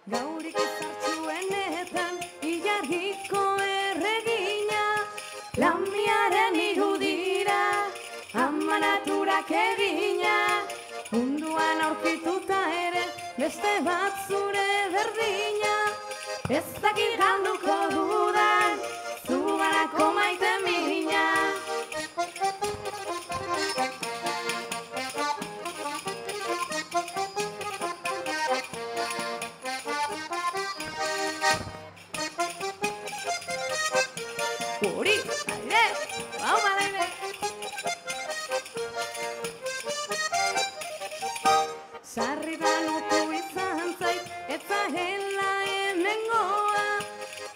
Gaurik izartzuenetan ilargiko erregina, lamiaren irudira, ama naturak egina, munduan aurkituta ere beste bat zure berdina, ez dakit galduko dudan zugarako maite mina. Hori, aire, hau badaire. Sarritan utu izan zait, eta hela hemengoa,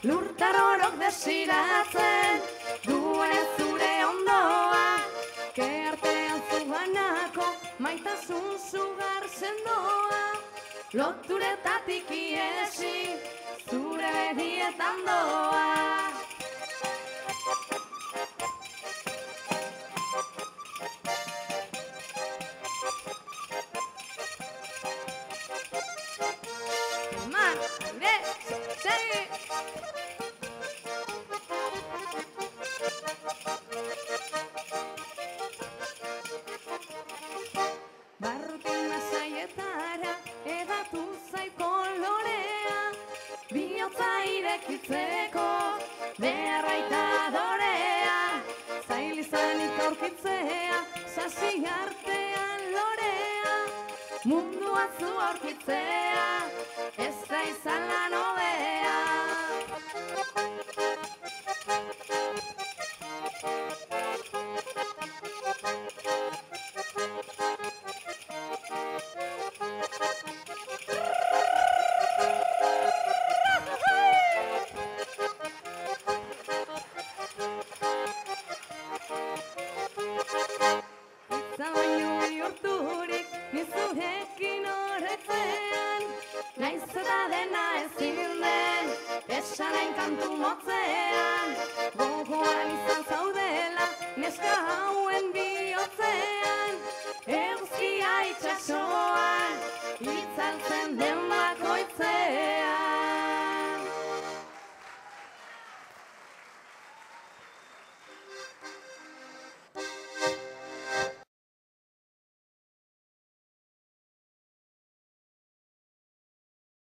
lurtarorok desiratzen, duen ez zure ondoa, ke artean zuganako, maitasun zugar sendoa, loturetatik iesi, zure begietan doa. Barrutin masaietara edatu zait kolorea, bihotza irekitzeko beharra eta adorea, zail izanik aurkitzea, sasi artean lorea, mundua zu aurkitzea, ez da izan lan hobea. Zabaino bihurturik nizurekin horretzean, naiz eta dena ezin den, esanain kantu motzean, gogoan izan zaudela, neska